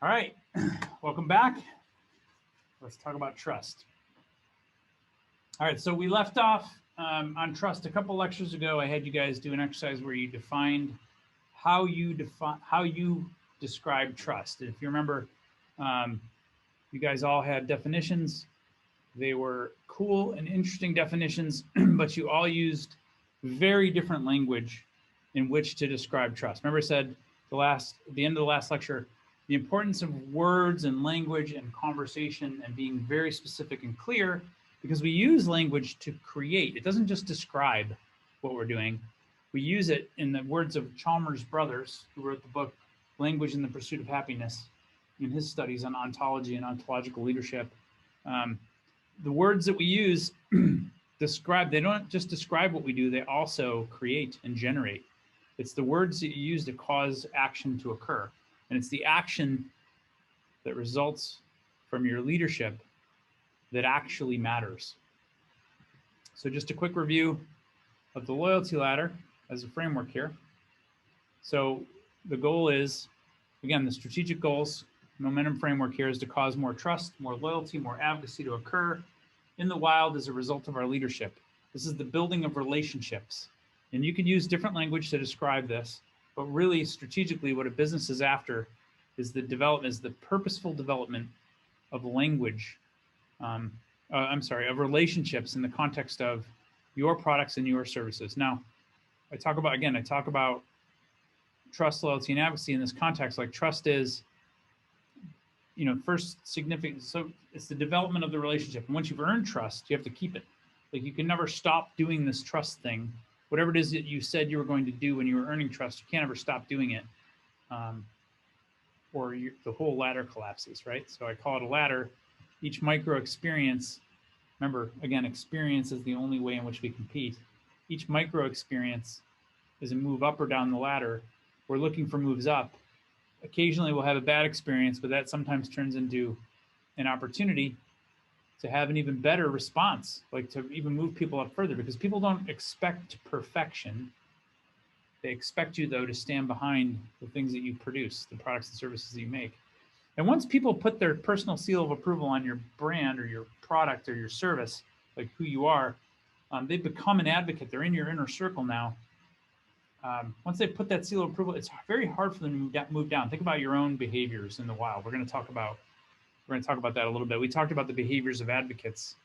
All right, welcome back. Let's talk about trust. All right, so we left off on trust a couple lectures ago. I had you guys do an exercise where you defined how you describe trust. And if you remember, um, you guys all had definitions. They were cool and interesting definitions, but you all used very different language in which to describe trust. Remember, I said the end of the last lecture, the importance of words and language and conversation and being very specific and clear, because we use language to create. It doesn't just describe what we're doing. We use it in the words of Chalmers Brothers, who wrote the book Language in the Pursuit of Happiness, in his studies on ontology and ontological leadership. Um, the words that we use they don't just describe what we do, they also create and generate. It's the words that you use to cause action to occur. And it's the action that results from your leadership that actually matters. So just a quick review of the loyalty ladder as a framework here. So the goal is, again, the strategic goals, momentum framework here is to cause more trust, more loyalty, more advocacy to occur in the wild as a result of our leadership. This is the building of relationships. And you can use different language to describe this, but really strategically what a business is after is the purposeful development of language, of relationships in the context of your products and your services. Now, I talk about trust, loyalty, and advocacy in this context. Like trust is, first significant. So it's the development of the relationship. And once you've earned trust, you have to keep it. Like you can never stop doing this trust thing. Whatever it is that you said you were going to do when you were earning trust, you can't ever stop doing it, or the whole ladder collapses, right? So I call it a ladder. Each micro experience, remember, again, experience is the only way in which we compete. Each micro experience is a move up or down the ladder. We're looking for moves up. Occasionally we'll have a bad experience, but that sometimes turns into an opportunity to have an even better response, like to even move people up further, because people don't expect perfection. They expect you, though, to stand behind the things that you produce, the products and services that you make. And once people put their personal seal of approval on your brand or your product or your service, like who you are, they become an advocate. They're in your inner circle now. Once they put that seal of approval, it's very hard for them to move down. Think about your own behaviors in the wild. We're going to talk about that a little bit. We talked about the behaviors of advocates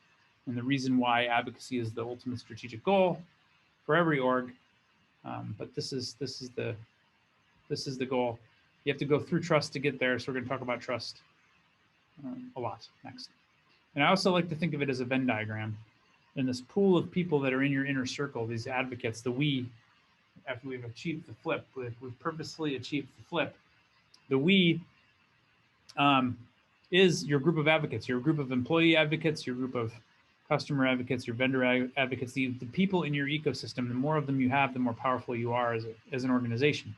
and the reason why advocacy is the ultimate strategic goal for every org. But this is the goal. You have to go through trust to get there. So we're going to talk about trust a lot next. And I also like to think of it as a Venn diagram. And this pool of people that are in your inner circle, these advocates, the we, after we've achieved the flip, we've purposefully achieved the flip. The we is your group of advocates, your group of employee advocates, your group of customer advocates, your vendor advocates, the people in your ecosystem. The more of them you have, the more powerful you are as an organization.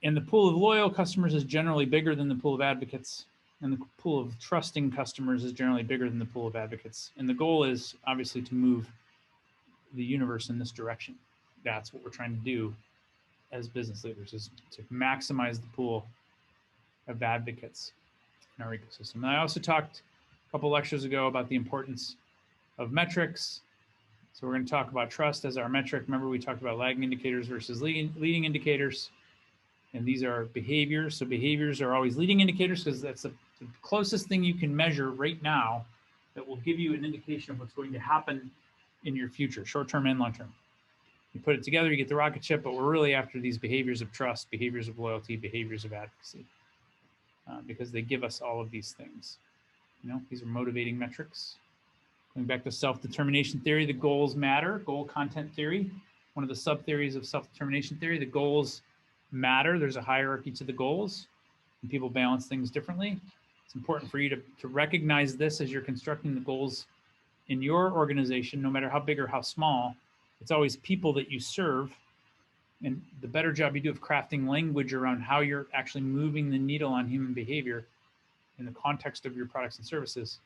And the pool of loyal customers is generally bigger than the pool of advocates. And the pool of trusting customers is generally bigger than the pool of advocates. And the goal is obviously to move the universe in this direction. That's what we're trying to do as business leaders, is to maximize the pool of advocates in our ecosystem. And I also talked a couple lectures ago about the importance of metrics. So we're going to talk about trust as our metric. Remember, we talked about lagging indicators versus leading indicators. And these are behaviors. So behaviors are always leading indicators because that's the closest thing you can measure right now that will give you an indication of what's going to happen in your future, short-term and long-term. You put it together, you get the rocket ship, but we're really after these behaviors of trust, behaviors of loyalty, behaviors of advocacy, because they give us all of these things. These are motivating metrics. Going back to self-determination theory, the goals matter, goal content theory. One of the sub-theories of self-determination theory, the goals matter. There's a hierarchy to the goals, and people balance things differently. It's important for you to recognize this as you're constructing the goals in your organization, no matter how big or how small. It's always people that you serve. And the better job you do of crafting language around how you're actually moving the needle on human behavior in the context of your products and services,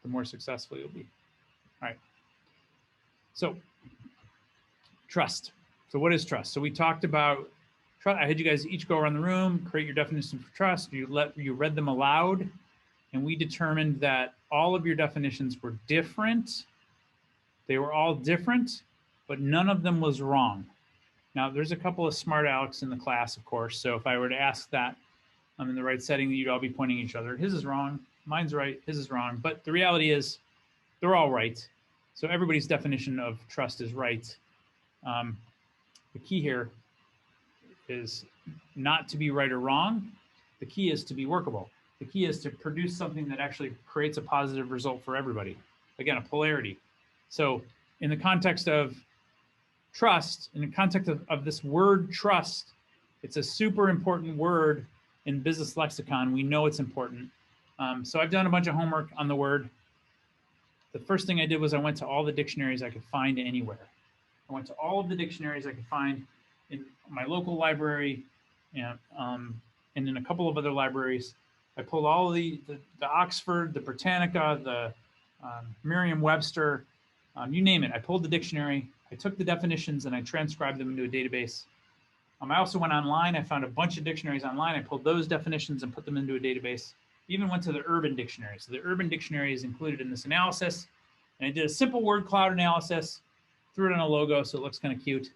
the more successful you'll be. All right. So trust. So what is trust? So we talked about I had you guys each go around the room, create your definition for trust. You read them aloud, and we determined that all of your definitions were different. They were all different, but none of them was wrong. Now, there's a couple of smart Alex in the class, of course. So if I were to ask that in the right setting, you'd all be pointing at each other. His is wrong, mine's right, his is wrong. But the reality is they're all right. So everybody's definition of trust is right. The key here is not to be right or wrong. The key is to be workable. The key is to produce something that actually creates a positive result for everybody. Again, a polarity. So in the context of trust, in the context of this word trust, it's a super important word in business lexicon. We know it's important. So I've done a bunch of homework on the word. The first thing I did was I went to all the dictionaries I could find anywhere. I went to all of the dictionaries I could find in my local library and in a couple of other libraries. I pulled all of the Oxford, the Britannica, the Merriam-Webster, you name it. I pulled the dictionary, I took the definitions, and I transcribed them into a database. I also went online. I found a bunch of dictionaries online. I pulled those definitions and put them into a database. Even went to the Urban Dictionary. So the Urban Dictionary is included in this analysis. And I did a simple word cloud analysis, threw it on a logo so it looks kind of cute.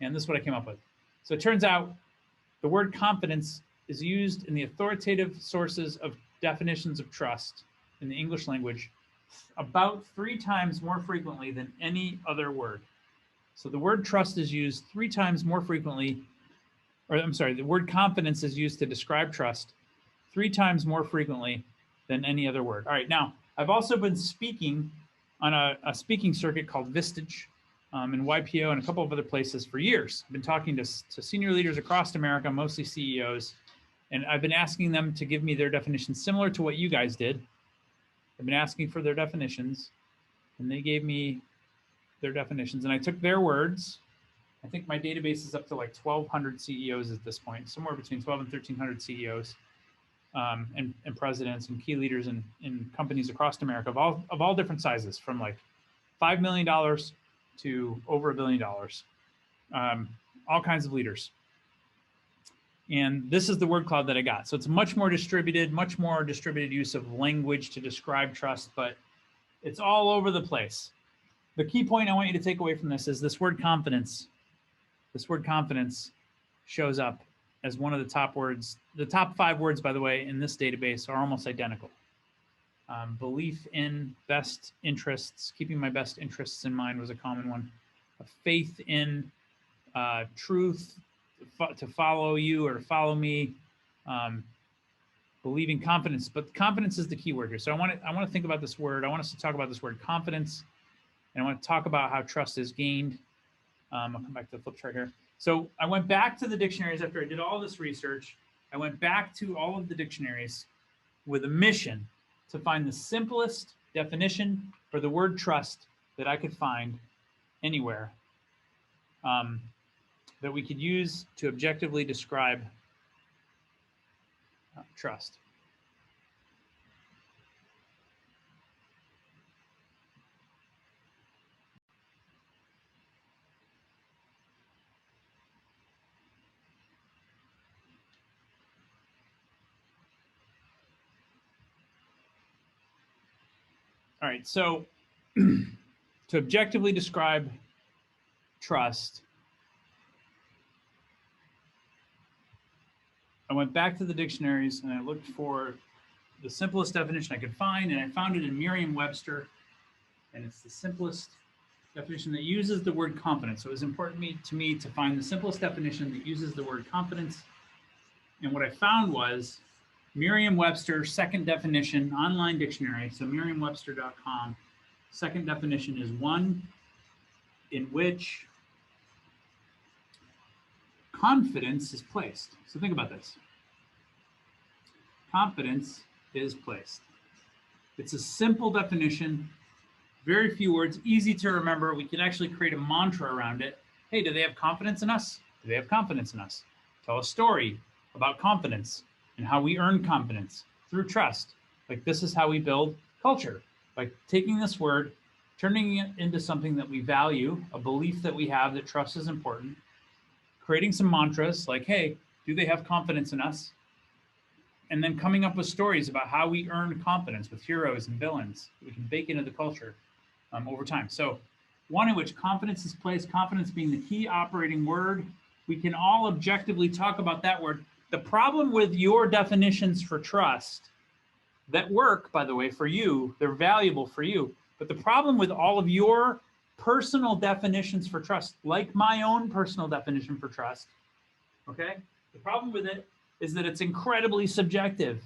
And this is what I came up with. So it turns out the word confidence is used in the authoritative sources of definitions of trust in the English language about 3 times more frequently than any other word. So the word trust is used 3 times more frequently, or I'm sorry, the word confidence is used to describe trust 3 times more frequently than any other word. All right, now I've also been speaking on a speaking circuit called Vistage in YPO and a couple of other places for years. I've been talking to senior leaders across America, mostly CEOs, and I've been asking them to give me their definitions similar to what you guys did. I've been asking for their definitions, and they gave me their definitions, and I took their words. I think my database is up to like 1,200 CEOs at this point, somewhere between 1,200 and 1,300 CEOs and presidents and key leaders in companies across America of all different sizes, from like $5 million to over $1 billion, all kinds of leaders. And this is the word cloud that I got. So it's much more distributed use of language to describe trust, but it's all over the place. The key point I want you to take away from this is this word confidence. This word confidence shows up as one of the top words. The top 5 words, by the way, in this database are almost identical. Belief in best interests, keeping my best interests in mind was a common one. A faith in truth, to follow you or to follow me. Believing confidence, but confidence is the key word here. So I want to think about this word. I want us to talk about this word confidence, and I want to talk about how trust is gained. I'll come back to the flip chart here. So I went back to the dictionaries after I did all this research. I went back to all of the dictionaries with a mission to find the simplest definition for the word trust that I could find anywhere that we could use to objectively describe trust. All right, so to objectively describe trust, I went back to the dictionaries and I looked for the simplest definition I could find, and I found it in Merriam-Webster, and it's the simplest definition that uses the word confidence. So it was important to me to find the simplest definition that uses the word confidence. And what I found was Merriam-Webster second definition online dictionary. So merriam-webster.com. Second definition is one in which confidence is placed. So think about this. Confidence is placed. It's a simple definition, very few words, easy to remember. We can actually create a mantra around it. Hey, do they have confidence in us? Do they have confidence in us? Tell a story about confidence and how we earn confidence through trust. Like, this is how we build culture, by taking this word, turning it into something that we value, a belief that we have that trust is important, creating some mantras like, hey, do they have confidence in us? And then coming up with stories about how we earn confidence with heroes and villains that we can bake into the culture over time. So one in which confidence is placed, confidence being the key operating word. We can all objectively talk about that word. The problem with your definitions for trust that work, by the way, for you, they're valuable for you. But the problem with all of your personal definitions for trust, like my own personal definition for trust, okay? The problem with it is that it's incredibly subjective.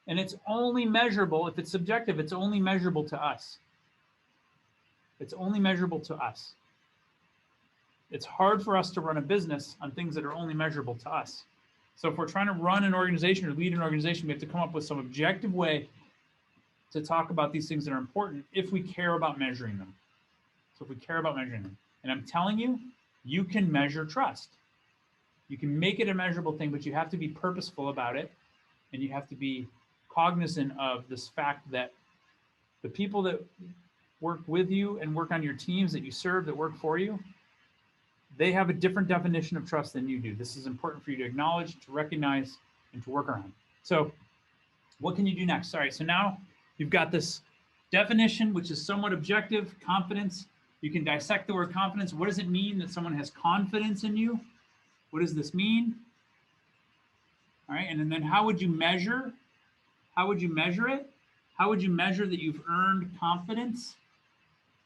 And it's only measurable, if it's subjective, it's only measurable to us. It's only measurable to us. It's hard for us to run a business on things that are only measurable to us. So if we're trying to run an organization or lead an organization, we have to come up with some objective way to talk about these things that are important if we care about measuring them. So if we care about measuring them. And I'm telling you, you can measure trust. You can make it a measurable thing, but you have to be purposeful about it. And you have to be cognizant of this fact that the people that work with you and work on your teams that you serve, that work for you, they have a different definition of trust than you do. This is important for you to acknowledge, to recognize, and to work around. So what can you do next? All right, so now you've got this definition, which is somewhat objective, confidence. You can dissect the word confidence. What does it mean that someone has confidence in you? What does this mean? All right, and then how would you measure? How would you measure it? How would you measure that you've earned confidence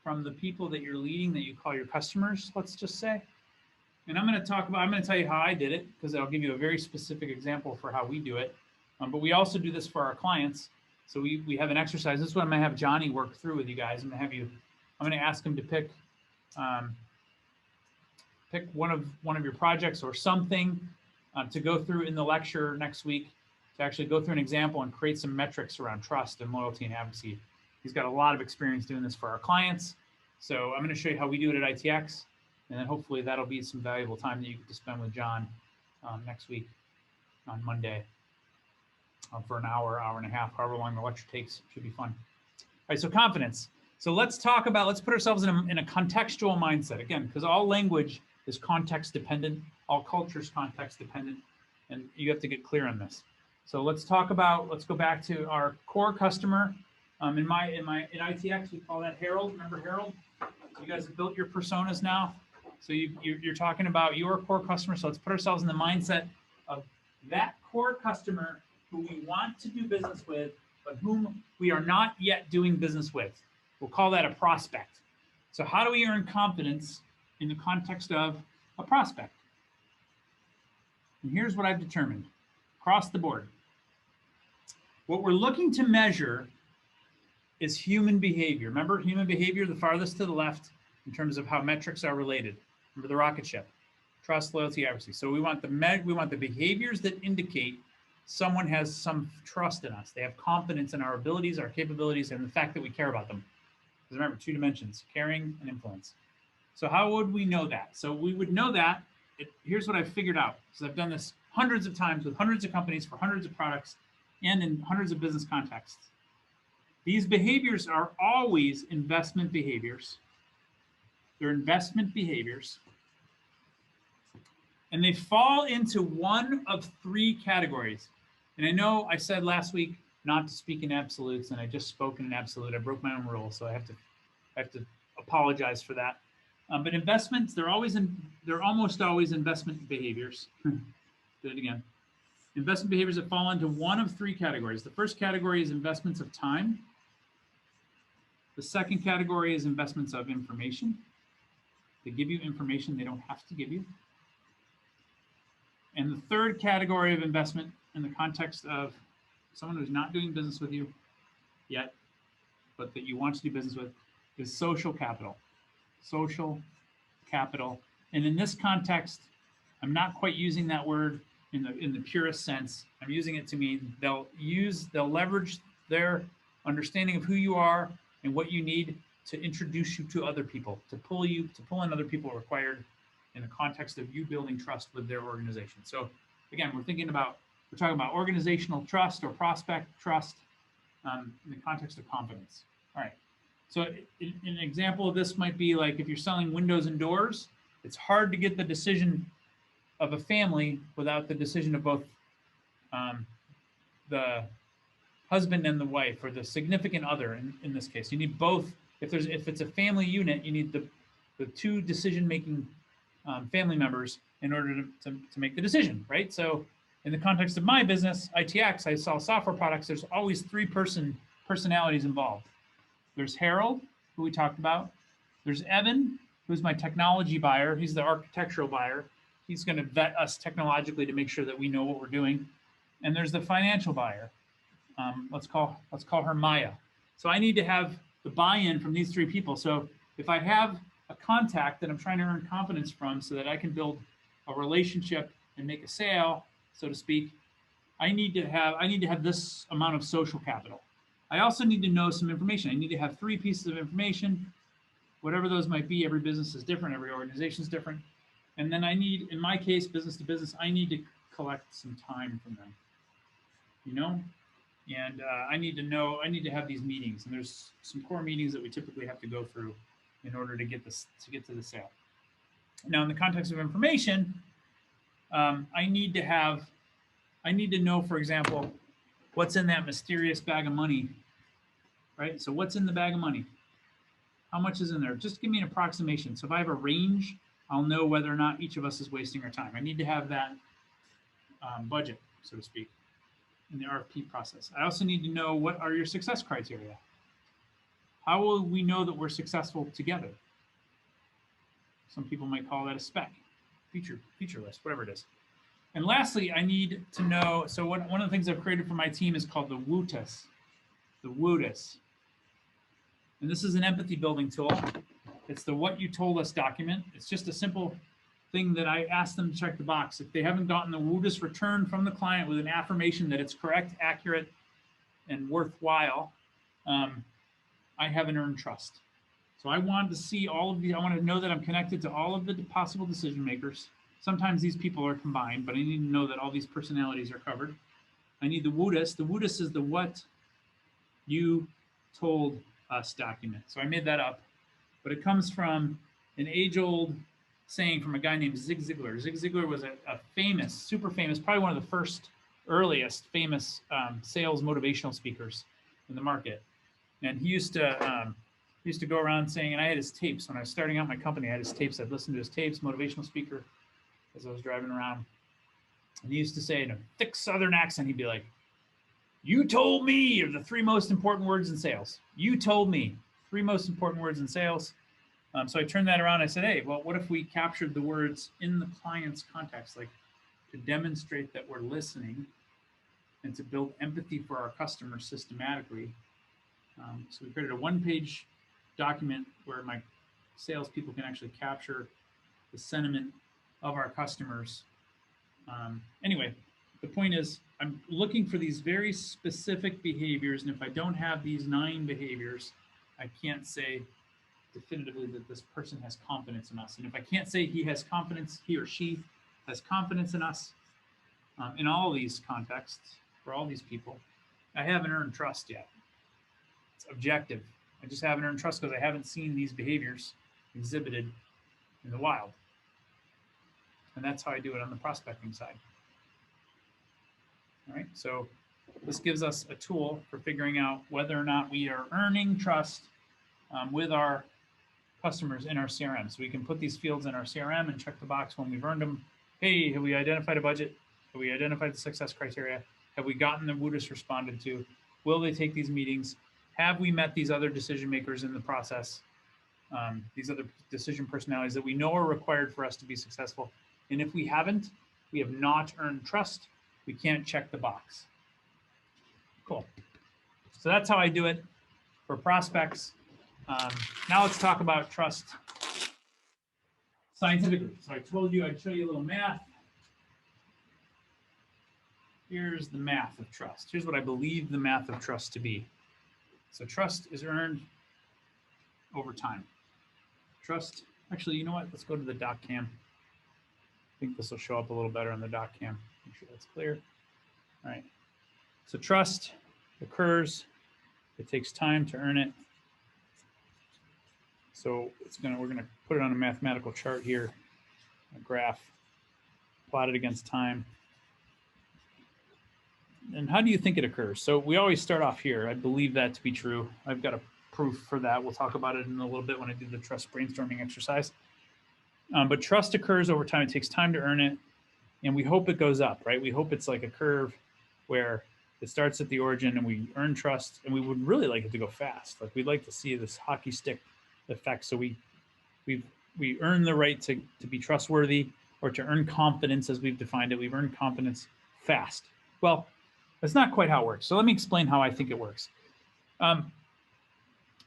from the people that you're leading that you call your customers, let's just say? And I'm going to tell you how I did it, because I'll give you a very specific example for how we do it. But we also do this for our clients. So we have an exercise. This is what I'm going to have Johnny work through with you guys. I'm going to ask him to pick one of your projects or something to go through in the lecture next week, to actually go through an example and create some metrics around trust and loyalty and advocacy. He's got a lot of experience doing this for our clients. So I'm going to show you how we do it at ITX, and then hopefully that'll be some valuable time that you get to spend with John next week on Monday for an hour, hour and a half, however long the lecture takes. Should be fun. All right, so confidence. So let's put ourselves in a contextual mindset, again, because all language is context dependent, all culture is context dependent, and you have to get clear on this. So let's go back to our core customer. In ITX, we call that Harold. Remember Harold? You guys have built your personas now. So you're talking about your core customer. So let's put ourselves in the mindset of that core customer who we want to do business with, but whom we are not yet doing business with. We'll call that a prospect. So how do we earn confidence in the context of a prospect? And here's what I've determined across the board. What we're looking to measure is human behavior. Remember human behavior, the farthest to the left in terms of how metrics are related. Remember the rocket ship, trust, loyalty, advocacy. So we want the behaviors that indicate someone has some trust in us. They have confidence in our abilities, our capabilities, and the fact that we care about them. Because remember, 2 dimensions, caring and influence. So how would we know that? So we would know that, here's what I've figured out, because I've done this hundreds of times with hundreds of companies for hundreds of products and in hundreds of business contexts. These behaviors are always investment behaviors. They're investment behaviors. And they fall into one of 3 categories. And I know I said last week not to speak in absolutes, and I just spoke in an absolute. I broke my own rule, so I have to apologize for that. But investments, they're almost always investment behaviors. Do it again. Investment behaviors that fall into one of 3 categories. The first category is investments of time. The second category is investments of information. They give you information they don't have to give you. And the third category of investment in the context of someone who's not doing business with you yet, but that you want to do business with, is social capital. Social capital. And in this context, I'm not quite using that word in the purest sense. I'm using it to mean they'll leverage their understanding of who you are and what you need to introduce you to other people, to pull in other people required in the context of you building trust with their organization. So again, we're talking about organizational trust or prospect trust in the context of confidence. All right. So an example of this might be like if you're selling windows and doors, it's hard to get the decision of a family without the decision of both the husband and the wife, or the significant other in this case. You need both. If it's a family unit, you need the two decision-making family members in order to make the decision, right? So in the context of my business, ITX, I sell software products. There's always three personalities involved. There's Harold, who we talked about. There's Evan, who's my technology buyer. He's the architectural buyer. He's going to vet us technologically to make sure that we know what we're doing. And there's the financial buyer. Let's call her Maya. So I need to have the buy-in from these three people. So if I have a contact that I'm trying to earn confidence from so that I can build a relationship and make a sale, so to speak, I need to have this amount of social capital. I also need to know some information. I need to have three pieces of information, whatever those might be. Every business is different. Every organization is different. And then I need, in my case, business to business, I need to collect some time from them, And I need to have these meetings. And there's some core meetings that we typically have to go through in order to get to the sale. Now, in the context of information, I need to know, for example, what's in that mysterious bag of money, right? So what's in the bag of money? How much is in there? Just give me an approximation. So if I have a range, I'll know whether or not each of us is wasting our time. I need to have that budget, so to speak, in the RFP process. I also need to know, what are your success criteria? How will we know that we're successful together? Some people might call that a spec, feature list, whatever it is. And lastly, I need to know, so one of the things I've created for my team is called the WOTUS. The WOTUS. And this is an empathy building tool. It's the what you told us document. It's just a simple thing that I ask them to check the box. If they haven't gotten the WOTUS return from the client with an affirmation that it's correct, accurate, and worthwhile, I haven't earned trust. So I want to see all of these. I want to know that I'm connected to all of the possible decision makers. Sometimes these people are combined, but I need to know that all these personalities are covered. I need the WOTUS. The WOTUS is the what you told us document. So I made that up, but it comes from an age-old saying from a guy named Zig Ziglar. Zig Ziglar was a famous, super famous, probably one of the first, earliest famous sales motivational speakers in the market. And he used to go around saying, and I had his tapes when I was starting out my company. I had his tapes. I'd listen to his tapes, motivational speaker, as I was driving around. And he used to say in a thick Southern accent, he'd be like, "You told me are the three most important words in sales. You told me, three most important words in sales." So I turned that around. I said, hey, well, what if we captured the words in the client's context, like to demonstrate that we're listening and to build empathy for our customers systematically. So we created a one-page document where my salespeople can actually capture the sentiment of our customers. Anyway, the point is, I'm looking for these very specific behaviors, and if I don't have these 9 behaviors, I can't say definitively that this person has confidence in us. And if I can't say he or she has confidence in us in all these contexts, for all these people, I haven't earned trust yet. It's objective. I just haven't earned trust because I haven't seen these behaviors exhibited in the wild. And that's how I do it on the prospecting side. All right, so this gives us a tool for figuring out whether or not we are earning trust with our customers in our CRM. So we can put these fields in our CRM and check the box when we've earned them. Hey, have we identified a budget? Have we identified the success criteria? Have we gotten the WOTUS responded to? Will they take these meetings? Have we met these other decision makers in the process? These other decision personalities that we know are required for us to be successful. And if we haven't, we have not earned trust. We can't check the box. Cool. So that's how I do it for prospects. Now let's talk about trust scientifically. So I told you I'd show you a little math. Here's the math of trust. Here's what I believe the math of trust to be. So trust is earned over time. Trust, actually, you know what? Let's go to the doc cam. I think this will show up a little better on the doc cam. Make sure that's clear. All right. So trust occurs. It takes time to earn it. So we're gonna put it on a mathematical chart here, a graph. plotted against time. And how do you think it occurs? So we always start off here. I believe that to be true. I've got a proof for that. We'll talk about it in a little bit when I do the trust brainstorming exercise. But trust occurs over time. It takes time to earn it. And we hope it goes up, right? We hope it's like a curve where it starts at the origin and we earn trust, and we would really like it to go fast. Like we'd like to see this hockey stick effect. So we earn the right to be trustworthy, or to earn confidence as we've defined it. We've earned confidence fast. Well, that's not quite how it works. So let me explain how I think it works.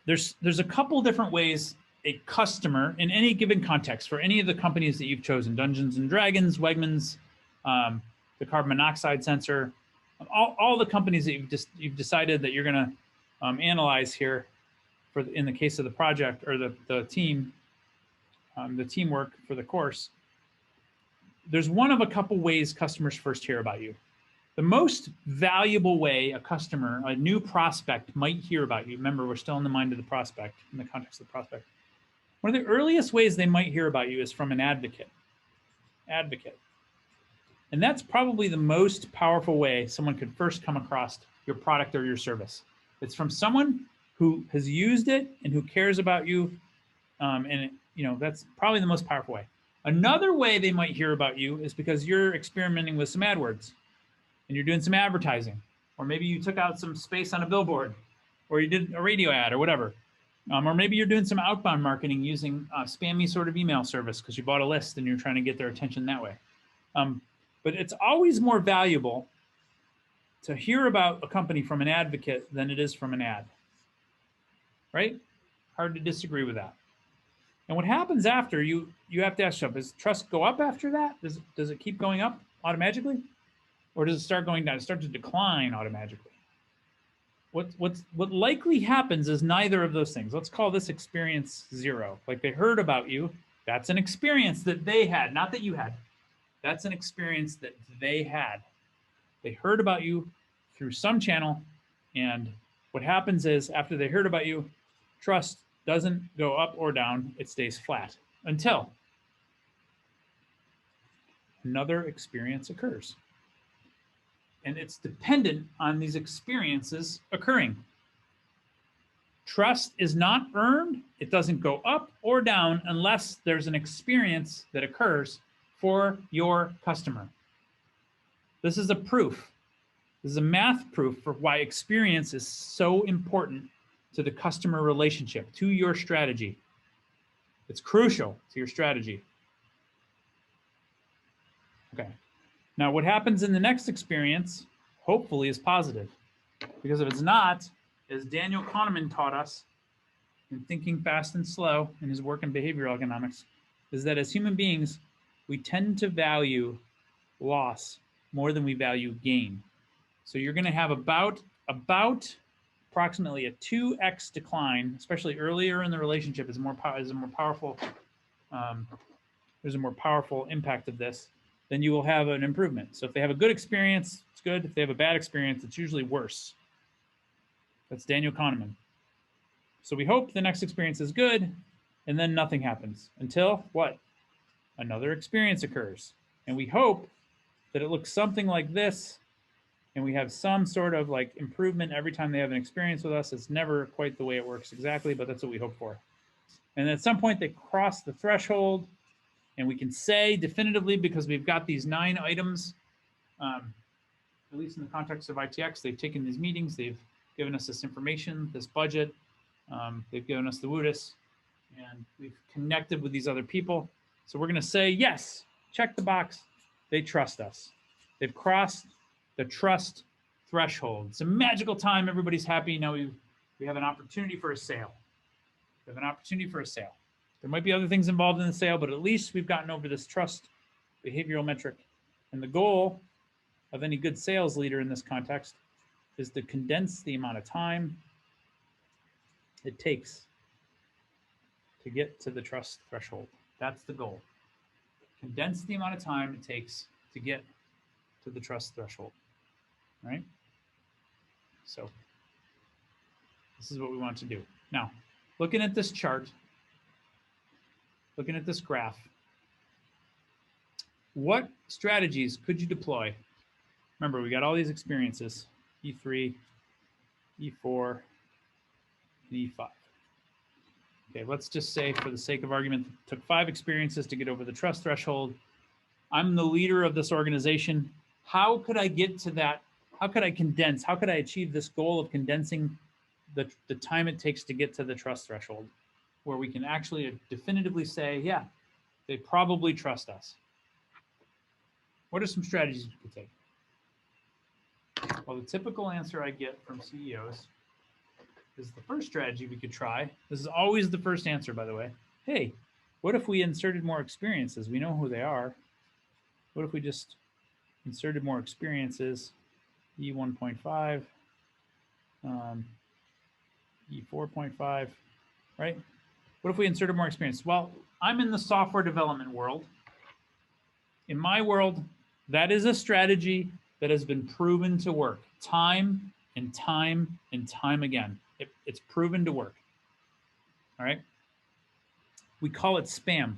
There's a couple different ways a customer in any given context for any of the companies that you've chosen, Dungeons and Dragons, Wegmans, the carbon monoxide sensor, all the companies that you've decided that you're going to analyze here in the case of the project or the team, the teamwork for the course. There's one of a couple ways customers first hear about you. The most valuable way a customer, a new prospect, might hear about you, remember, we're still in the mind of the prospect, in the context of the prospect. One of the earliest ways they might hear about you is from an advocate. And that's probably the most powerful way someone could first come across your product or your service. It's from someone who has used it and who cares about you. That's probably the most powerful way. Another way they might hear about you is because you're experimenting with some AdWords and you're doing some advertising, or maybe you took out some space on a billboard, or you did a radio ad or whatever. Or maybe you're doing some outbound marketing using spammy sort of email service because you bought a list and you're trying to get their attention that way. But it's always more valuable to hear about a company from an advocate than it is from an ad, right? Hard to disagree with that. And what happens after, you have to ask yourself, does trust go up after that? Does it keep going up automatically? Or does it start going down? It starts to decline automatically. What likely happens is neither of those things. Let's call this experience 0. Like they heard about you. That's an experience that they had, not that you had. That's an experience that they had. They heard about you through some channel, and what happens is after they heard about you, trust doesn't go up or down. It stays flat until another experience occurs. And it's dependent on these experiences occurring. Trust is not earned. It doesn't go up or down unless there's an experience that occurs for your customer. This is a proof. This is a math proof for why experience is so important to the customer relationship, to your strategy. It's crucial to your strategy. Okay. Now, what happens in the next experience, hopefully, is positive. Because if it's not, as Daniel Kahneman taught us in Thinking Fast and Slow in his work in behavioral economics, is that as human beings, we tend to value loss more than we value gain. So you're going to have about approximately a 2x decline, especially earlier in the relationship, is a more powerful. There's a more powerful impact of this. Then you will have an improvement. So if they have a good experience, it's good. If they have a bad experience, it's usually worse. That's Daniel Kahneman. So we hope the next experience is good, and then nothing happens until what? Another experience occurs. And we hope that it looks something like this, and we have some sort of like improvement every time they have an experience with us. It's never quite the way it works exactly, but that's what we hope for. And at some point they cross the threshold, and we can say definitively, because we've got these 9 items, at least in the context of ITX, they've taken these meetings, they've given us this information, this budget, they've given us the WUDIS, and we've connected with these other people. So we're going to say, yes, check the box. They trust us. They've crossed the trust threshold. It's a magical time. Everybody's happy. Now we have an opportunity for a sale. We have an opportunity for a sale. There might be other things involved in the sale, but at least we've gotten over this trust behavioral metric. And the goal of any good sales leader in this context is to condense the amount of time it takes to get to the trust threshold. That's the goal. Condense the amount of time it takes to get to the trust threshold, right? So this is what we want to do. Now, looking at this chart, looking at this graph, What strategies could you deploy? Remember, we got all these experiences, E3, E4, and E5. Okay, let's just say for the sake of argument, it took 5 experiences to get over the trust threshold. I'm the leader of this organization. How could I get to that? How could I condense? How could I achieve this goal of condensing the time it takes to get to the trust threshold, where we can actually definitively say, yeah, they probably trust us? What are some strategies we could take? Well, the typical answer I get from CEOs is the first strategy we could try. This is always the first answer, by the way. Hey, what if we inserted more experiences? We know who they are. What if we just inserted more experiences? E1.5, E4.5, right? What if we inserted more experience? Well, I'm in the software development world. In my world, that is a strategy that has been proven to work time and time and time again. It's proven to work. All right. We call it spam.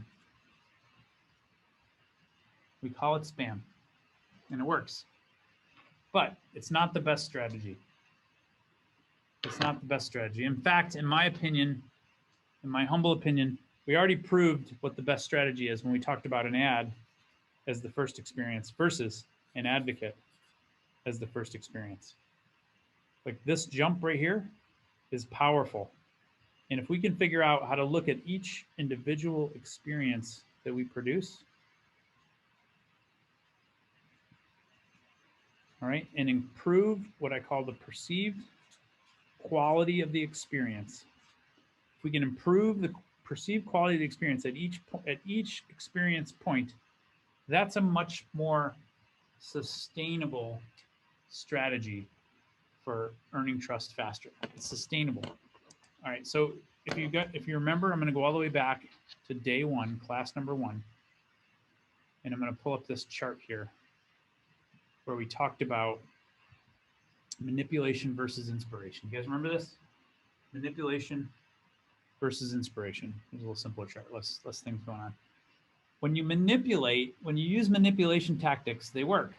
We call it spam, and it works. But it's not the best strategy. It's not the best strategy. In fact, in my opinion, in my humble opinion, we already proved what the best strategy is when we talked about an ad as the first experience versus an advocate as the first experience. Like this jump right here is powerful. And if we can figure out how to look at each individual experience that we produce, all right, and improve what I call the perceived quality of the experience. If we can improve the perceived quality of the experience at each experience point, that's a much more sustainable strategy for earning trust faster. It's sustainable. All right, so if you remember, I'm going to go all the way back to day 1, class number 1, and I'm going to pull up this chart here where we talked about manipulation versus inspiration. You guys remember this? Manipulation versus inspiration. There's a little simpler chart, less things going on. When you use manipulation tactics, they work.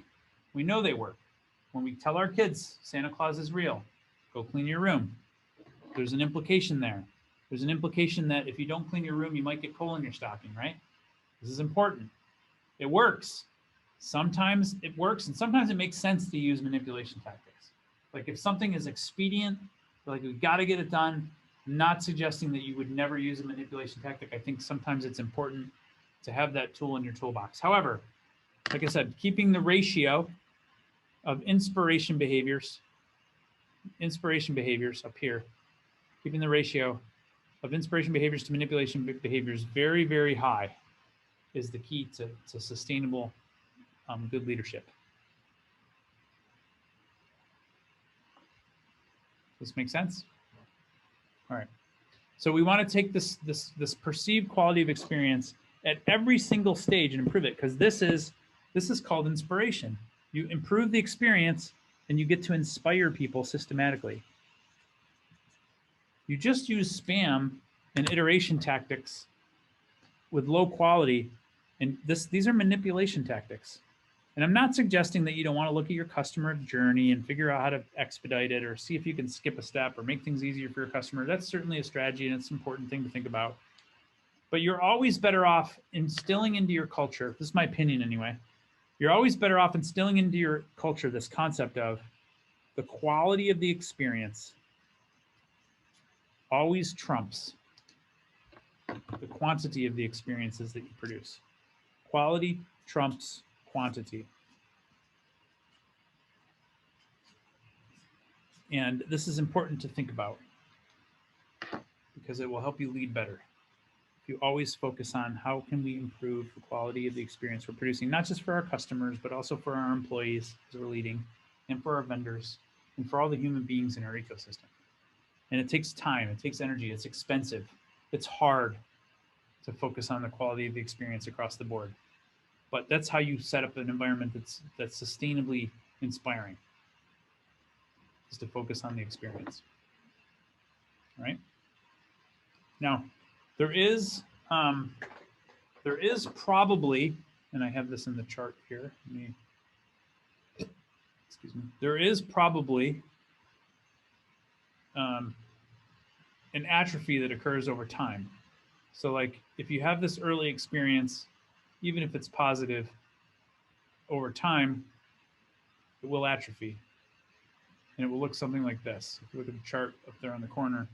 We know they work. When we tell our kids Santa Claus is real, go clean your room, there's an implication there. There's an implication that if you don't clean your room, you might get coal in your stocking, right? This is important. It works. Sometimes it works, and sometimes it makes sense to use manipulation tactics. Like if something is expedient, like we got to get it done, I'm not suggesting that you would never use a manipulation tactic. I think sometimes it's important to have that tool in your toolbox. However, like I said, keeping the ratio of inspiration behaviors up here, keeping the ratio of inspiration behaviors to manipulation behaviors very, very high is the key to sustainable good leadership. Does this make sense? All right. So we want to take this perceived quality of experience at every single stage and improve it, because this is called inspiration. You improve the experience and you get to inspire people systematically. You just use spam and iteration tactics with low quality, and these are manipulation tactics. And I'm not suggesting that you don't want to look at your customer journey and figure out how to expedite it or see if you can skip a step or make things easier for your customer. That's certainly a strategy, and it's an important thing to think about. But you're always better off instilling into your culture, this is my opinion anyway, you're always better off instilling into your culture this concept of the quality of the experience always trumps the quantity of the experiences that you produce. Quality trumps quantity. And this is important to think about because it will help you lead better. If you always focus on how can we improve the quality of the experience we're producing, not just for our customers, but also for our employees as we're leading, and for our vendors, and for all the human beings in our ecosystem. And it takes time, it takes energy, it's expensive, it's hard to focus on the quality of the experience across the board. But that's how you set up an environment that's sustainably inspiring, is to focus on the experience. All right? Now, there is probably and I have this in the chart here. Excuse me. There is probably an atrophy that occurs over time. So like if you have this early experience, even if it's positive, over time, it will atrophy. And it will look something like this. If you look at the chart up there on the corner,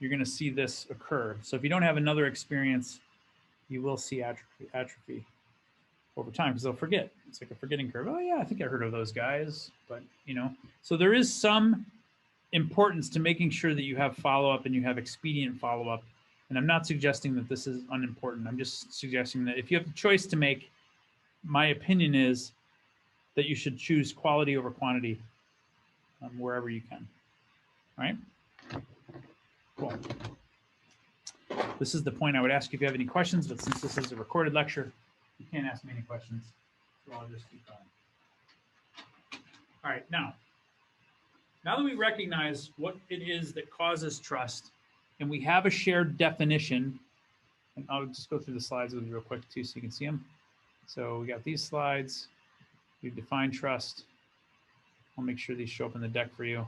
you're going to see this occur. So if you don't have another experience, you will see atrophy over time because they'll forget. It's like a forgetting curve. Oh yeah, I think I heard of those guys, but you know. So there is some importance to making sure that you have follow-up and you have expedient follow-up. And I'm not suggesting that this is unimportant. I'm just suggesting that if you have the choice to make, my opinion is that you should choose quality over quantity wherever you can. All right? Cool. This is the point I would ask you if you have any questions, but since this is a recorded lecture, you can't ask me any questions, so I'll just keep going. All right, now that we recognize what it is that causes trust, and we have a shared definition, and I'll just go through the slides with you real quick too so you can see them. So we got these slides, we've defined trust. I'll make sure these show up in the deck for you.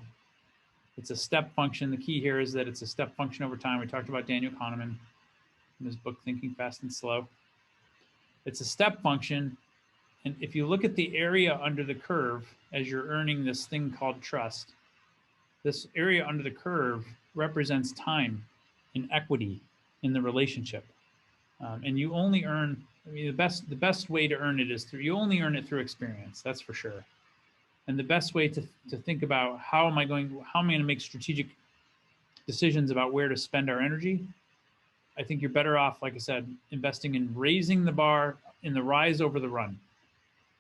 It's a step function. The key here is that it's a step function over time. We talked about Daniel Kahneman in his book, Thinking Fast and Slow. It's a step function. And if you look at the area under the curve as you're earning this thing called trust, this area under the curve represents time and equity in the relationship. And you only earn, I mean, the best way to earn it is through, you only earn it through experience, that's for sure. And the best way to think about how am I going to make strategic decisions about where to spend our energy, I think you're better off, like I said, investing in raising the bar in the rise over the run.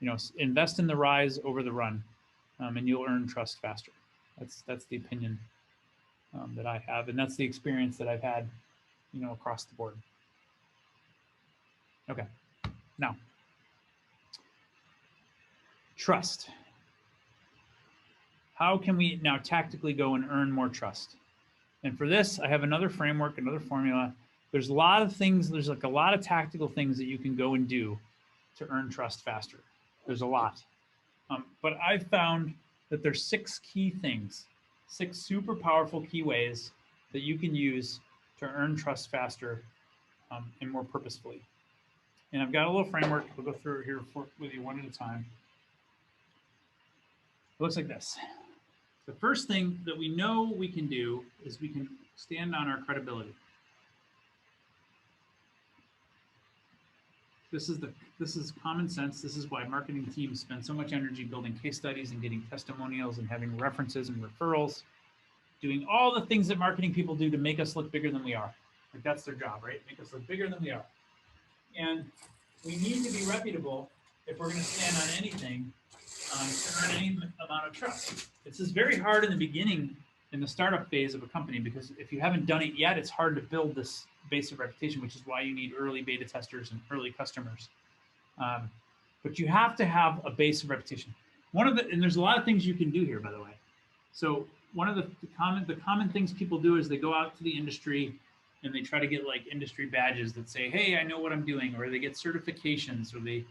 You know, invest in the rise over the run, and you'll earn trust faster. That's the opinion that I have, and that's the experience that I've had, you know, across the board. Okay, now trust. How can we now tactically go and earn more trust? And for this, I have another framework, another formula. There's a lot of things, there's like a lot of tactical things that you can go and do to earn trust faster. There's a lot. But I've found that there's 6 key things, 6 super powerful key ways that you can use to earn trust faster and more purposefully. And I've got a little framework. We'll go through it here with you one at a time. It looks like this. The first thing that we know we can do is we can stand on our credibility. This is common sense. This is why marketing teams spend so much energy building case studies and getting testimonials and having references and referrals, doing all the things that marketing people do to make us look bigger than we are. Like that's their job, right? Make us look bigger than we are. And we need to be reputable if we're going to stand on anything to earn any amount of trust. This is very hard in the beginning, in the startup phase of a company, because if you haven't done it yet, it's hard to build this base of reputation, which is why you need early beta testers and early customers. But you have to have a base of reputation. And there's a lot of things you can do here, by the way. So one of the common things people do is they go out to the industry and they try to get like industry badges that say, hey, I know what I'm doing, or they get certifications, or they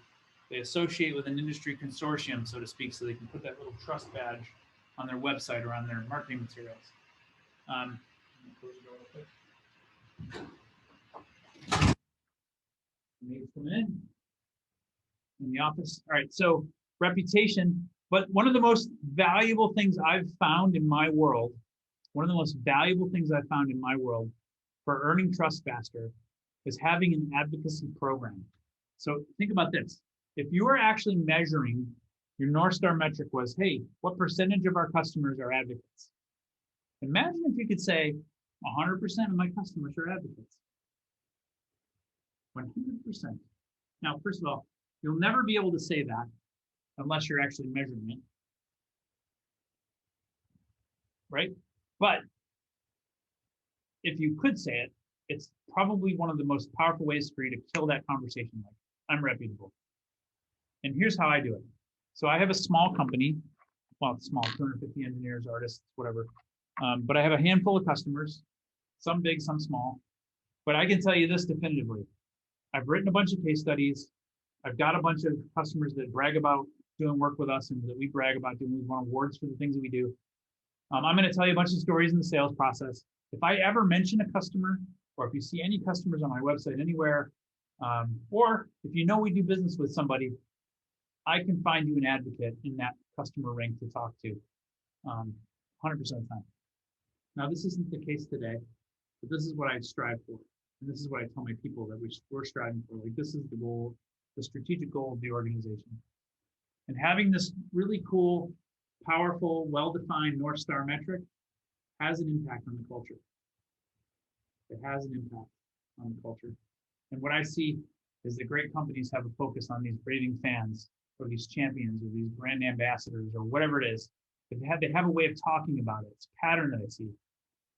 associate with an industry consortium, so to speak, so they can put that little trust badge on their website or on their marketing materials. Coming in the office. All right, so reputation. But one of the most valuable things I've found in my world, for earning trust faster is having an advocacy program. So think about this. If you are actually measuring, your North Star metric was, hey, what percentage of our customers are advocates? Imagine if you could say 100% of my customers are advocates. 100%. Now, first of all, you'll never be able to say that unless you're actually measuring it, right? But if you could say it, it's probably one of the most powerful ways for you to kill that conversation. Like, I'm reputable. And here's how I do it. So I have a small company, well, it's small, 250 engineers, artists, whatever. But I have a handful of customers, some big, some small. But I can tell you this definitively. I've written a bunch of case studies. I've got a bunch of customers that brag about doing work with us and that we brag about doing. We won awards for the things that we do. I'm going to tell you a bunch of stories in the sales process. If I ever mention a customer, or if you see any customers on my website anywhere, or if you know we do business with somebody, I can find you an advocate in that customer rank to talk to 100% of the time. Now, this isn't the case today, but this is what I strive for. And this is what I tell my people that we're striving for. Like, this is the goal, the strategic goal of the organization. And having this really cool, powerful, well-defined North Star metric has an impact on the culture. It has an impact on the culture. And what I see is that great companies have a focus on these raving fans or these champions or these brand ambassadors or whatever it is. They have a way of talking about it. It's a pattern that I see.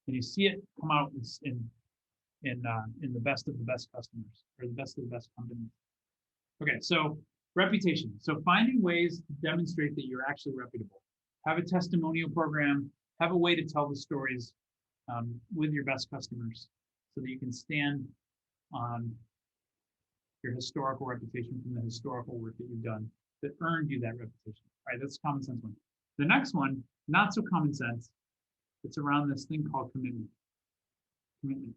And you see it come out in the best of the best customers or the best of the best companies. Okay, so reputation. So finding ways to demonstrate that you're actually reputable. Have a testimonial program. Have a way to tell the stories with your best customers so that you can stand on your historical reputation from the historical work that you've done that earned you that reputation. All right, that's a common sense one. The next one, not so common sense, it's around this thing called commitment. Commitment,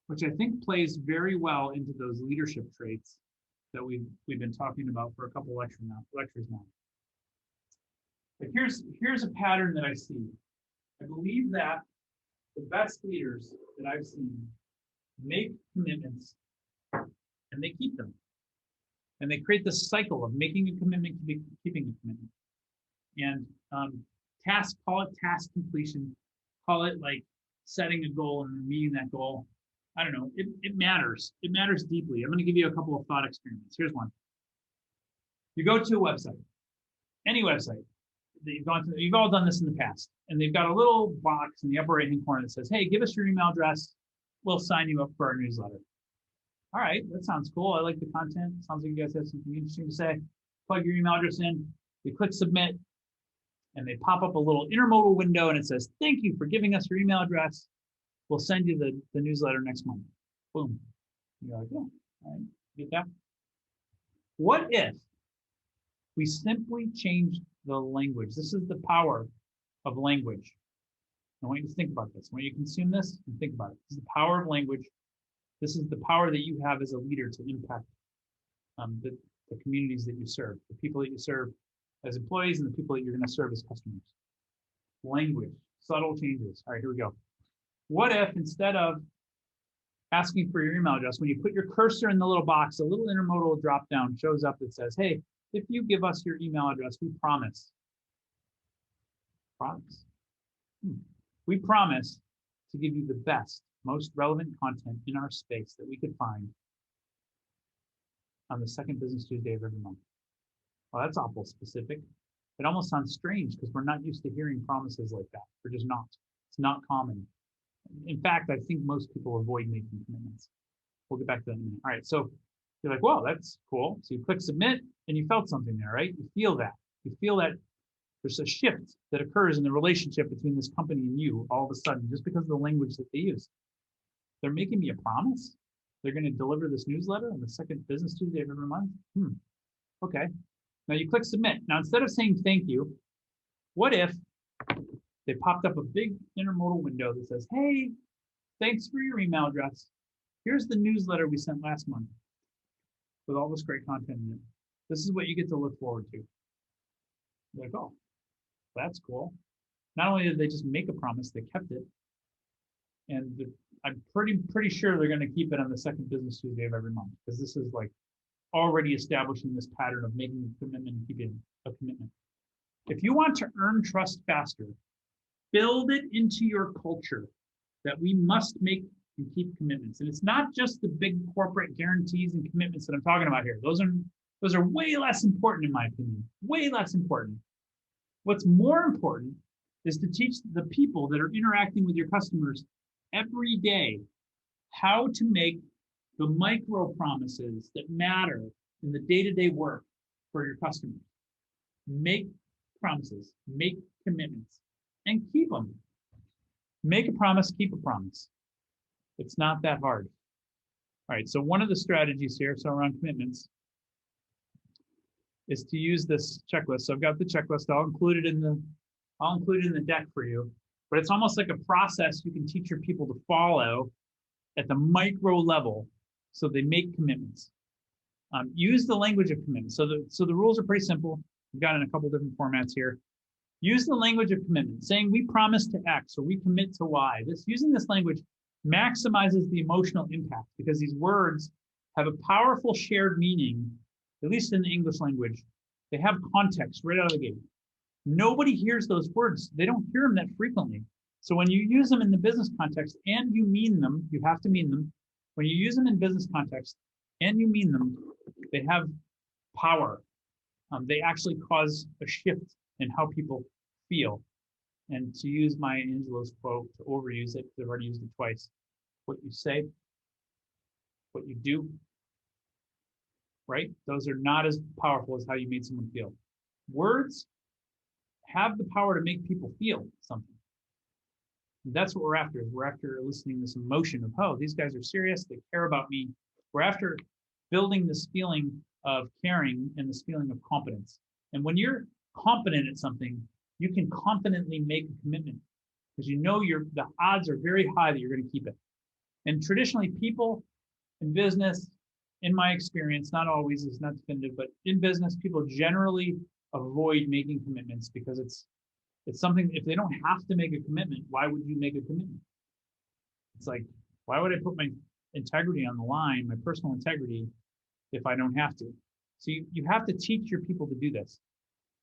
which I think plays very well into those leadership traits that we've been talking about for a couple lectures now. But here's a pattern that I see. I believe that the best leaders that I've seen make commitments and they keep them. And they create this cycle of making a commitment to keeping a commitment. And call it task completion, call it like setting a goal and meeting that goal. I don't know. It matters. It matters deeply. I'm going to give you a couple of thought experiments. Here's one. You go to a website, any website that you've gone to, you've all done this in the past, and they've got a little box in the upper right-hand corner that says, hey, give us your email address. We'll sign you up for our newsletter. All right, that sounds cool. I like the content. Sounds like you guys have something interesting to say. Plug your email address in. You click submit, and they pop up a little intermodal window, and it says, thank you for giving us your email address. We'll send you the newsletter next month. Boom. You're like, yeah, all right, get that? What if we simply changed the language? This is the power of language. I want you to think about this. When you consume this, and think about it. This is the power of language. This is the power that you have as a leader to impact the communities that you serve, the people that you serve as employees, and the people that you're going to serve as customers. Language, subtle changes. All right, here we go. What if instead of asking for your email address, when you put your cursor in the little box, a little intermodal drop down shows up that says, hey, if you give us your email address, we promise. Promise. We promise to give you the best, most relevant content in our space that we could find on the second business Tuesday of every month. Well, that's awful specific. It almost sounds strange because we're not used to hearing promises like that. We're just not. It's not common. In fact, I think most people avoid making commitments. We'll get back to that in a minute. All right, so you're like, well, that's cool. So you click submit and you felt something there, right? You feel that. You feel that there's a shift that occurs in the relationship between this company and you all of a sudden, just because of the language that they use. They're making me a promise. They're going to deliver this newsletter on the second business Tuesday of every month. Okay. Now you click submit. Now, instead of saying thank you, what if they popped up a big intermodal window that says, hey, thanks for your email address. Here's the newsletter we sent last month with all this great content in it. This is what you get to look forward to. You're like, oh, that's cool. Not only did they just make a promise, they kept it. And I'm pretty sure they're going to keep it on the second business Tuesday of every month, because this is like already establishing this pattern of making a commitment and keeping a commitment. If you want to earn trust faster, build it into your culture that we must make and keep commitments. And it's not just the big corporate guarantees and commitments that I'm talking about here. Those are way less important, in my opinion, way less important. What's more important is to teach the people that are interacting with your customers every day how to make the micro promises that matter in the day-to-day work for your customers. Make promises, make commitments, and keep them. Make a promise, keep a promise. It's not that hard. All right, so one of the strategies here, so around commitments, is to use this checklist. So I've got the checklist. I'll include it in the deck for you. But it's almost like a process you can teach your people to follow at the micro level, so they make commitments. Use the language of commitment. So the rules are pretty simple. We've got it in a couple different formats here. Use the language of commitment, saying we promise to X or we commit to Y. Using this language maximizes the emotional impact, because these words have a powerful shared meaning, at least in the English language. They have context right out of the gate. Nobody hears those words. They don't hear them that frequently. So when you use them in the business context and you mean them, you have to mean them. When you use them in business context and you mean them, they have power. They actually cause a shift in how people feel. And to use Maya Angelou's quote, to overuse it, because I've already used it twice, what you say, what you do, right? Those are not as powerful as how you made someone feel. Words have the power to make people feel something. And that's what we're after. We're after eliciting this emotion of, oh, these guys are serious, they care about me. We're after building this feeling of caring and this feeling of competence. And when you're competent at something, you can confidently make a commitment, because you know the odds are very high that you're going to keep it. And traditionally, people in business, in my experience, not always, it's not definitive, but in business, people generally avoid making commitments because it's something, if they don't have to make a commitment, why would you make a commitment? It's like, why would I put my integrity on the line, my personal integrity, if I don't have to? So you have to teach your people to do this.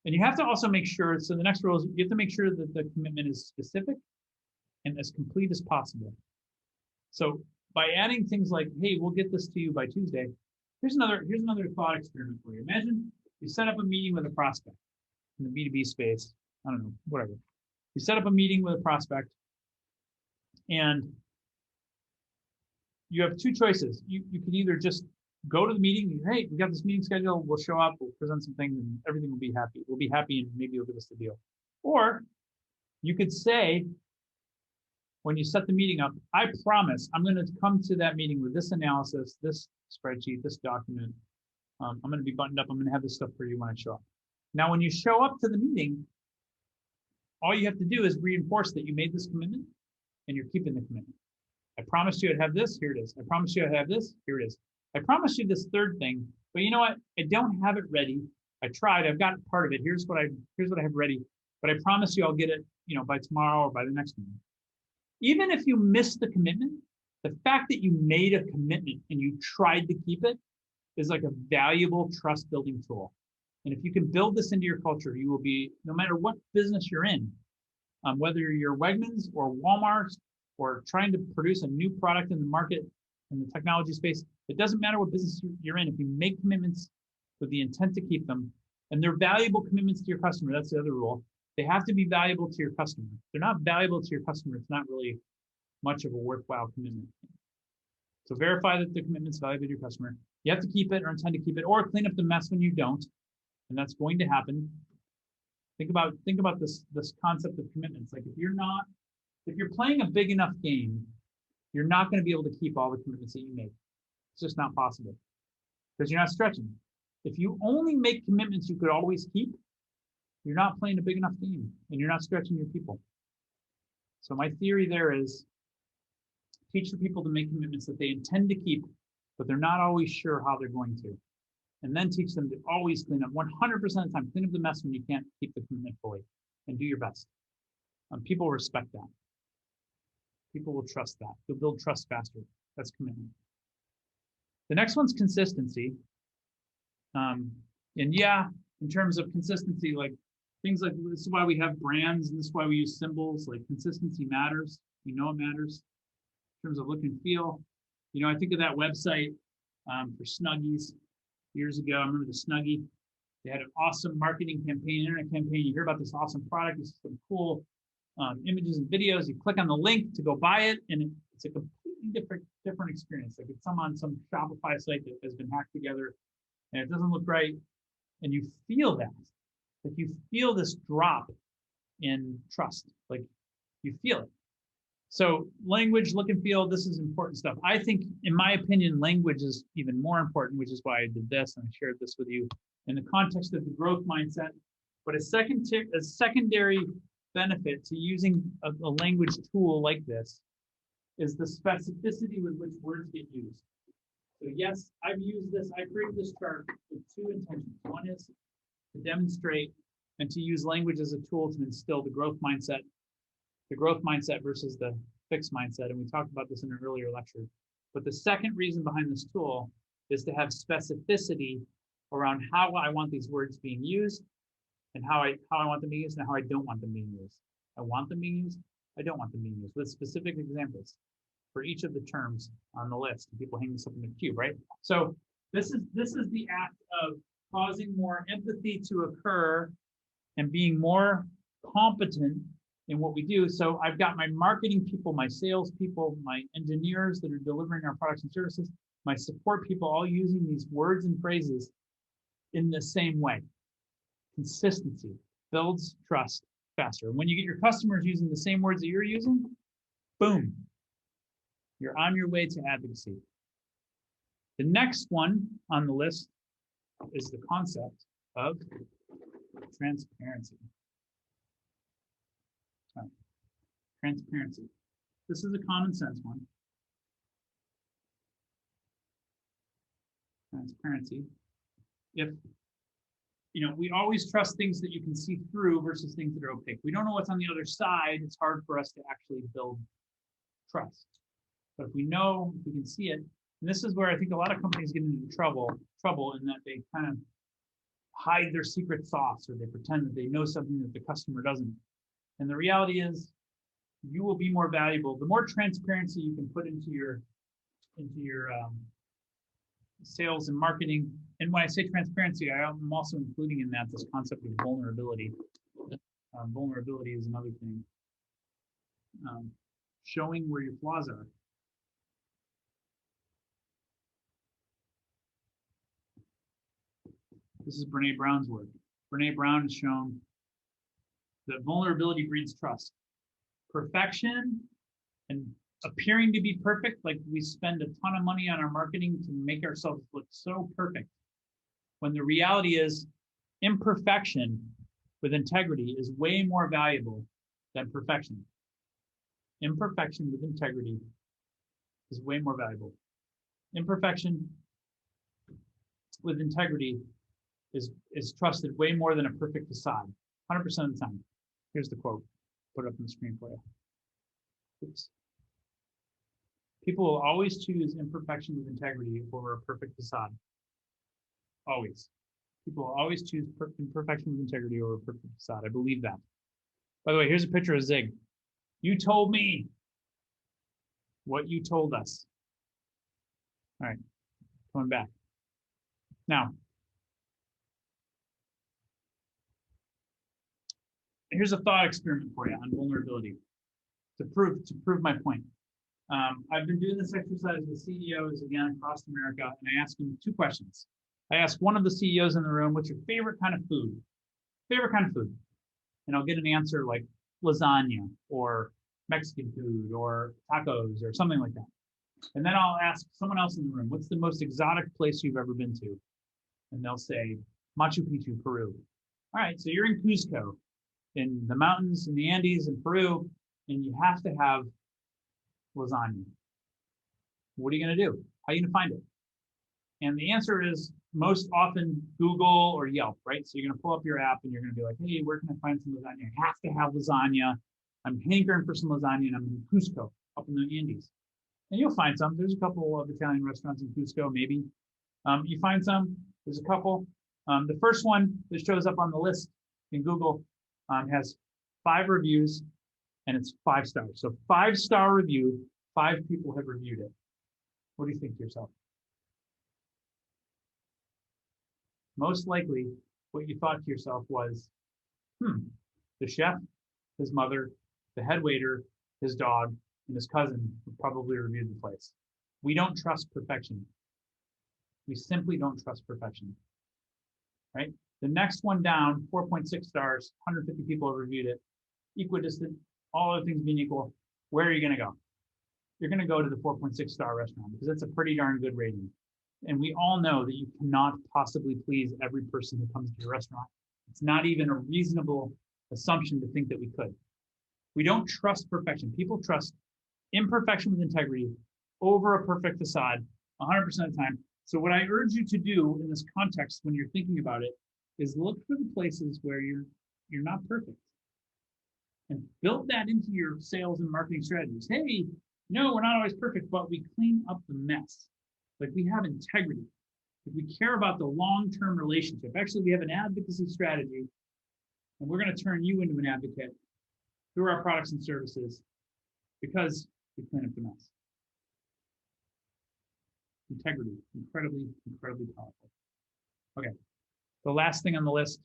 And you have to also make sure, so the next rule is you have to make sure that the commitment is specific and as complete as possible. So by adding things like, hey, we'll get this to you by Tuesday, here's another thought experiment for you. Imagine you set up a meeting with a prospect in the B2B space. I don't know, whatever. You set up a meeting with a prospect and you have two choices. You can either just go to the meeting and, hey, we got this meeting scheduled, we'll show up, we'll present some things, and everything will be happy. We'll be happy and maybe you'll give us the deal. Or you could say, when you set the meeting up, I promise I'm going to come to that meeting with this analysis, this spreadsheet, this document. I'm going to be buttoned up. I'm going to have this stuff for you when I show up. Now, when you show up to the meeting, all you have to do is reinforce that you made this commitment and you're keeping the commitment. I promised you I'd have this, here it is. I promised you I'd have this, here it is. I promised you this third thing, but you know what? I don't have it ready. I tried, I've got part of it. Here's what I have ready, but I promise you I'll get it, by tomorrow or by the next meeting. Even if you miss the commitment, the fact that you made a commitment and you tried to keep it is like a valuable trust building tool. And if you can build this into your culture, you will be, no matter what business you're in, whether you're Wegmans or Walmart or trying to produce a new product in the market, in the technology space, it doesn't matter what business you're in. If you make commitments with the intent to keep them, and they're valuable commitments to your customer, that's the other rule. They have to be valuable to your customer. If they're not valuable to your customer, it's not really much of a worthwhile commitment. So verify that the commitment's valuable to your customer. You have to keep it or intend to keep it, or clean up the mess when you don't, and that's going to happen. Think about this concept of commitments. Like if you're playing a big enough game, you're not going to be able to keep all the commitments that you make. It's just not possible because you're not stretching. If you only make commitments you could always keep, you're not playing a big enough game and you're not stretching your people. So my theory there is teach the people to make commitments that they intend to keep, but they're not always sure how they're going to. And then teach them to always clean up 100% of the time, clean up the mess when you can't keep the commitment fully and do your best. People respect that. People will trust that. You'll build trust faster. That's commitment. The next one's consistency. And yeah, in terms of consistency, like things like this is why we have brands and this is why we use symbols. Like consistency matters. You know it matters in terms of look and feel. I think of that website for Snuggies years ago. I remember the Snuggie. They had an awesome marketing campaign, internet campaign. You hear about this awesome product. This is some cool images and videos. You click on the link to go buy it, and it's a completely different experience. Like it's on some Shopify site that has been hacked together, and it doesn't look right. And you feel that, like you feel this drop in trust, like you feel it. So language, look and feel, this is important stuff. I think, in my opinion, language is even more important, which is why I did this and I shared this with you in the context of the growth mindset. But a secondary benefit to using a language tool like this is the specificity with which words get used. So yes, I've used this. I created this chart with two intentions. One is to demonstrate and to use language as a tool to instill the growth mindset versus the fixed mindset. And we talked about this in an earlier lecture. But the second reason behind this tool is to have specificity around how I want these words being used and how I want them being used and how I don't want them being used. I want them being used. I don't want them being used, with specific examples for each of the terms on the list. People hang this up in the cube, right? So this is the act of causing more empathy to occur and being more competent in what we do. So I've got my marketing people, my sales people, my engineers that are delivering our products and services, my support people, all using these words and phrases in the same way. Consistency builds trust faster. When you get your customers using the same words that you're using, boom, you're on your way to advocacy. The next one on the list is the concept of transparency. Transparency. This is a common sense one. Transparency. If we always trust things that you can see through versus things that are opaque. We don't know what's on the other side. It's hard for us to actually build trust. But if we know, if we can see it, and this is where I think a lot of companies get into trouble in that they kind of hide their secret sauce, or they pretend that they know something that the customer doesn't. And the reality is, you will be more valuable. The more transparency you can put into your sales and marketing. And when I say transparency, I'm also including in that this concept of vulnerability. Vulnerability is another thing. Showing where your flaws are. This is Brene Brown's work. Brene Brown has shown that vulnerability breeds trust. Perfection and appearing to be perfect, like we spend a ton of money on our marketing to make ourselves look so perfect, when the reality is imperfection with integrity is way more valuable than perfection. Imperfection with integrity is way more valuable. Imperfection with integrity is trusted way more than a perfect facade, 100% of the time. Here's the quote. Put it up on the screen for you. Oops. People will always choose imperfection with integrity over a perfect facade. Always. People will always choose imperfection with integrity over a perfect facade. I believe that. By the way, here's a picture of Zig. You told me what you told us. All right, coming back. Now, here's a thought experiment for you on vulnerability to prove my point. I've been doing this exercise with CEOs again across America, and I ask them two questions. I ask one of the CEOs in the room, "What's your favorite kind of food?" Favorite kind of food, and I'll get an answer like lasagna or Mexican food or tacos or something like that. And then I'll ask someone else in the room, "What's the most exotic place you've ever been to?" And they'll say Machu Picchu, Peru. All right, so you're in Cusco, in the mountains in the Andes in Peru, and you have to have lasagna. What are you going to do? How are you going to find it? And the answer is most often Google or Yelp, right? So you're going to pull up your app and you're going to be like, "Hey, where can I find some lasagna? I have to have lasagna. I'm hankering for some lasagna, and I'm in Cusco, up in the Andes." And you'll find some. There's a couple of Italian restaurants in Cusco, maybe. You find some. There's a couple. The first one that shows up on the list in Google has 5 reviews, and it's 5 stars. So 5-star review, 5 people have reviewed it. What do you think to yourself? Most likely, what you thought to yourself was, the chef, his mother, the head waiter, his dog, and his cousin probably reviewed the place. We don't trust perfection. We simply don't trust perfection, right? The next one down, 4.6 stars, 150 people have reviewed it, equidistant, all other things being equal. Where are you going to go? You're going to go to the 4.6 star restaurant because it's a pretty darn good rating. And we all know that you cannot possibly please every person who comes to your restaurant. It's not even a reasonable assumption to think that we could. We don't trust perfection. People trust imperfection with integrity over a perfect facade 100% of the time. So what I urge you to do in this context when you're thinking about it is look for the places where you're not perfect and build that into your sales and marketing strategies. Hey, no, we're not always perfect, but we clean up the mess. Like we have integrity. If we care about the long-term relationship, actually we have an advocacy strategy, and we're going to turn you into an advocate through our products and services because we clean up the mess. Integrity, incredibly, incredibly powerful. Okay, the last thing on the list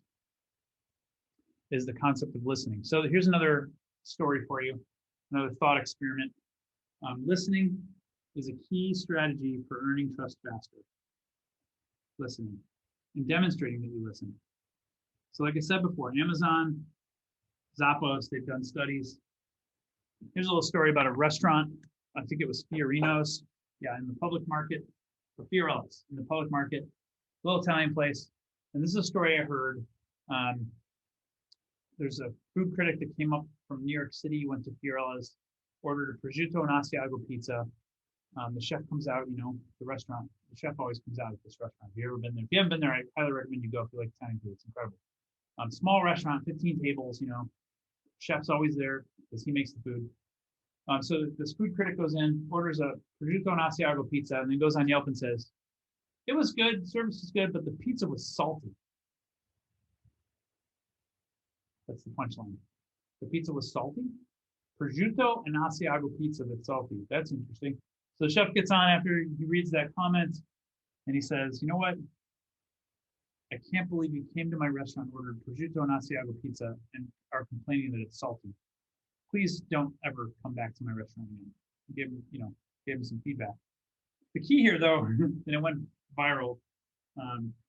is the concept of listening. So here's another story for you, another thought experiment. Listening is a key strategy for earning trust faster. Listening and demonstrating that you listen. So like I said before, Amazon, Zappos, they've done studies. Here's a little story about a restaurant. I think it was Fiorino's. Yeah, in the public market, or Fiorella's in the public market, little Italian place. And this is a story I heard. There's a food critic that came up from New York City, went to Fiorella's, ordered a prosciutto and Asiago pizza. The chef comes out, the restaurant. The chef always comes out at this restaurant. Have you ever been there? If you haven't been there, I highly recommend you go if you like Italian food. It's incredible. Small restaurant, 15 tables, chef's always there because he makes the food. So this food critic goes in, orders a prosciutto and Asiago pizza, and then goes on Yelp and says, it was good, service was good, but the pizza was salty. That's the punchline. The pizza was salty? Prosciutto and Asiago pizza that's salty. That's interesting. So the chef gets on after he reads that comment, and he says, you know what? I can't believe you came to my restaurant, ordered prosciutto and Asiago pizza, and are complaining that it's salty. Please don't ever come back to my restaurant again. Give him some feedback. The key here, though, and it went viral,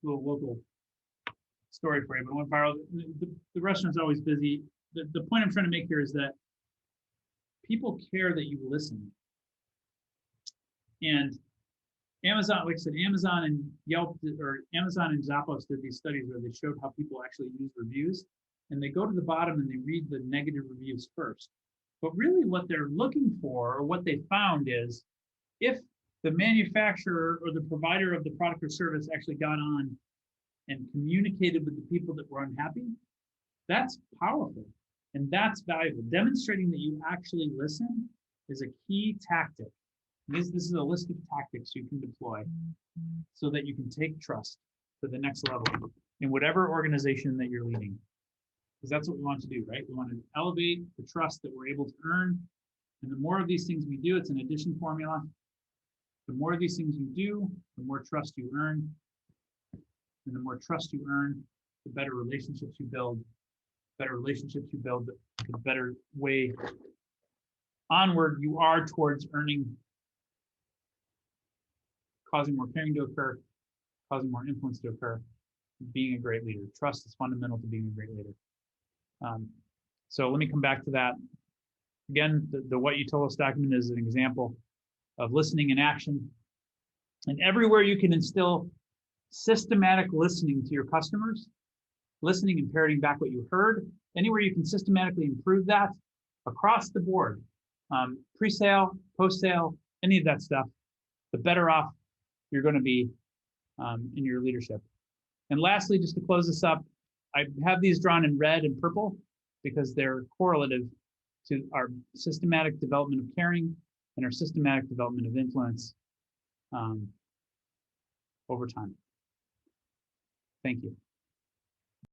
little local story for you, but it went viral. The restaurant's always busy. The point I'm trying to make here is that people care that you listen. And Amazon, like I said, Amazon and Yelp, or Amazon and Zappos did these studies where they showed how people actually use reviews, and they go to the bottom and they read the negative reviews first. But really what they're looking for, or what they found, is if the manufacturer or the provider of the product or service actually got on and communicated with the people that were unhappy, that's powerful and that's valuable. Demonstrating that you actually listen is a key tactic. This is a list of tactics you can deploy so that you can take trust to the next level in whatever organization that you're leading. Because that's what we want to do, right? We want to elevate the trust that we're able to earn. And the more of these things we do, it's an addition formula. The more of these things you do, the more trust you earn. And the more trust you earn, the better relationships you build. Better relationships you build, the better way onward you are towards earning, causing more caring to occur, causing more influence to occur, being a great leader. Trust is fundamental to being a great leader. So let me come back to that. Again, the What You Told Us document is an example of listening in action. And everywhere you can instill systematic listening to your customers, listening and parroting back what you heard, anywhere you can systematically improve that across the board, pre-sale, post-sale, any of that stuff, the better off you're going to be in your leadership. And lastly, just to close this up, I have these drawn in red and purple because they're correlative to our systematic development of caring and our systematic development of influence over time. Thank you.